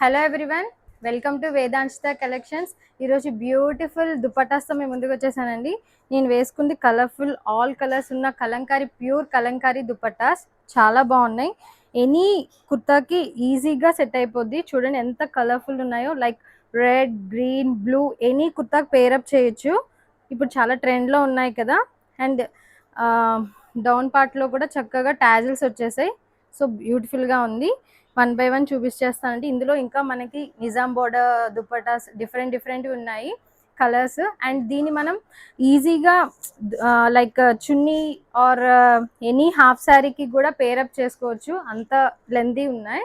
Hello everyone, welcome to Vedamsitha collections. ఈరోజు beautiful దుపట్టాస్తో మేము ముందుకు వచ్చేసానండి. నేను వేసుకుంది కలర్ఫుల్ ఆల్ కలర్స్ ఉన్న కలంకారీ, ప్యూర్ కలంకారీ దుపట్టాస్ చాలా బాగున్నాయి. ఎనీ కుర్తాకి ఈజీగా సెట్ అయిపోద్ది. చూడండి ఎంత కలర్ఫుల్ ఉన్నాయో, like red, green, blue any కుర్తాకి పేరప్ చేయొచ్చు. ఇప్పుడు చాలా ట్రెండ్లో ఉన్నాయి కదా. అండ్ డౌన్ పార్ట్లో కూడా చక్కగా టాజిల్స్ వచ్చేసాయి. సో బ్యూటిఫుల్గా ఉంది. వన్ బై వన్ చూపించేస్తానండి. ఇందులో ఇంకా మనకి నిజాం బోర్డర్ దుపట్టాస్ డిఫరెంట్ ఉన్నాయి కలర్స్. అండ్ దీన్ని మనం ఈజీగా like chunni or any half శారీకి కూడా పేరప్ చేసుకోవచ్చు. అంత లెంతీ ఉన్నాయి.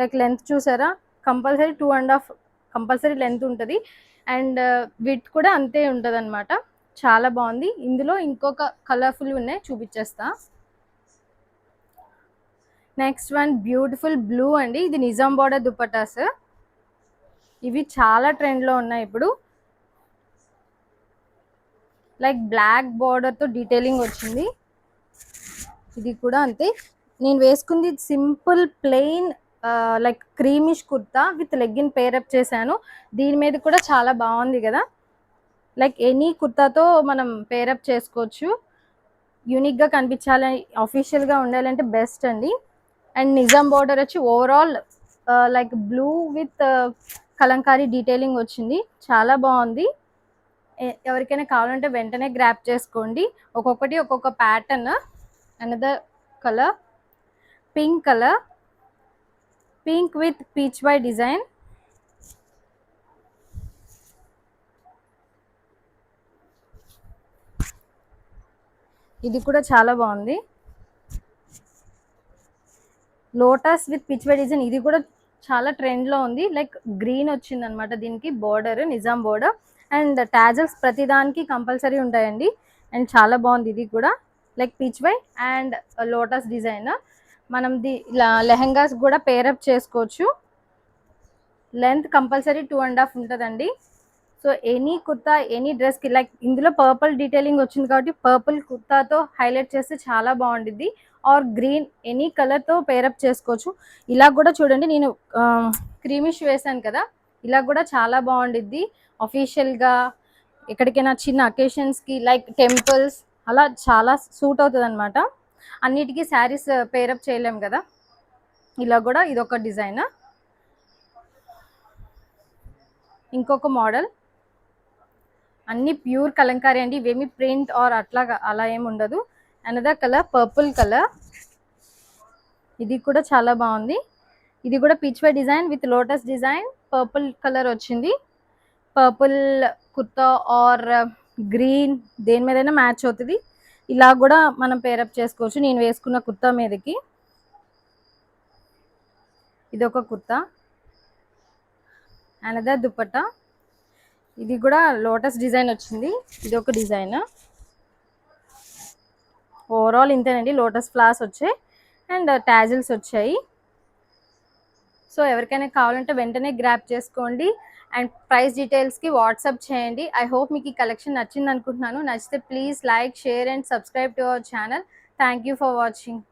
లైక్ లెంత్ చూసారా, కంపల్సరీ 2.5 కంపల్సరీ లెంత్ ఉంటుంది. అండ్ విత్ కూడా అంతే ఉంటుంది అనమాట. చాలా బాగుంది. ఇందులో ఇంకొక కలర్ఫుల్ ఉన్నాయి, చూపించేస్తా. నెక్స్ట్ వన్ బ్యూటిఫుల్ బ్లూ అండి. ఇది నిజాం బోర్డర్ దుపట్టాస్. ఇవి చాలా ట్రెండ్లో ఉన్నాయి ఇప్పుడు. లైక్ బ్లాక్ బోర్డర్తో డీటెయిలింగ్ వచ్చింది. ఇది కూడా అంతే. నేను వేసుకుంది simple plain like creamish kurta with legging pair up చేశాను. దీని మీద కూడా చాలా బాగుంది కదా. లైక్ ఎనీ కుర్తాతో మనం పేరప్ చేసుకోవచ్చు. యూనిక్గా కనిపించాలి, అఫీషియల్గా ఉండాలంటే బెస్ట్ అండి. అండ్ నిజాం బోర్డర్ వచ్చి overall like blue with Kalamkari detailing వచ్చింది. చాలా బాగుంది. ఎవరికైనా కావాలంటే వెంటనే గ్రాప్ చేసుకోండి. ఒక్కొక్కటి ఒక్కొక్క pattern. Another colour pink colour, pink with peach Y design. ఇది కూడా చాలా బాగుంది. Lotus with peach Y design. ఇది కూడా చాలా ట్రెండ్లో ఉంది. లైక్ గ్రీన్ వచ్చింది అనమాట దీనికి border, Nizam border. And tassels ప్రతిదానికి కంపల్సరీ ఉంటాయండి. అండ్ చాలా బాగుంది ఇది కూడా. Like pichwai and lotus design. మనం లెహెంగాస్ కూడా పేరప్ చేసుకోవచ్చు. లెంత్ కంపల్సరీ 2.5 ఉంటుందండి. సో ఎనీ కుర్తా, ఎనీ డ్రెస్కి లైక్ ఇందులో పర్పుల్ డీటెయిలింగ్ వచ్చింది కాబట్టి పర్పుల్ కుర్తాతో హైలైట్ చేస్తే చాలా బాగుంటుంది. ఆర్ గ్రీన్ ఎనీ కలర్తో పేరప్ చేసుకోవచ్చు. ఇలా కూడా చూడండి, నేను క్రీమిష్ వేసాను కదా, ఇలా కూడా చాలా బాగుండిద్ది. అఫీషియల్గా ఎక్కడికైనా చిన్న అకేషన్స్కి లైక్ టెంపుల్స్ అలా చాలా సూట్ అవుతుంది అనమాట. అన్నిటికీ శారీస్ పేరప్ చేయలేం కదా. ఇలా కూడా ఇదొక డిజైన్. ఇంకొక మోడల్. అన్ని ప్యూర్ కలంకారీ అండి. ఇవేమి ప్రింట్ ఆర్ అలా ఏమి ఉండదు. Another colour purple colour. ఇది కూడా చాలా బాగుంది. ఇది కూడా peach Y design with lotus design. Purple colour వచ్చింది. పర్పుల్ కుర్తా ఆర్ గ్రీన్ దేని మీదైనా మ్యాచ్ అవుతుంది. ఇలా కూడా మనం పేరప్ చేసుకోవచ్చు. నేను వేసుకున్న కుర్తా మీదకి ఇది ఒక కుర్తా. అనదర్ దుపట్టా. ఇది కూడా లోటస్ డిజైన్ వచ్చింది. ఇది ఒక డిజైన్. ఓవరాల్ ఇంతేనండి. లోటస్ ఫ్లవర్స్ వచ్చాయి అండ్ టాజిల్స్ వచ్చాయి. సో ఎవరికైనా కావాలంటే వెంటనే గ్రాప్ చేసుకోండి. అండ్ ప్రైస్ డీటెయిల్స్కి వాట్సాప్ చేయండి. ఐ హోప్ మీకు ఈ కలెక్షన్ నచ్చింది అనుకుంటున్నాను. నచ్చితే please like, share and subscribe to our channel. Thank you for watching.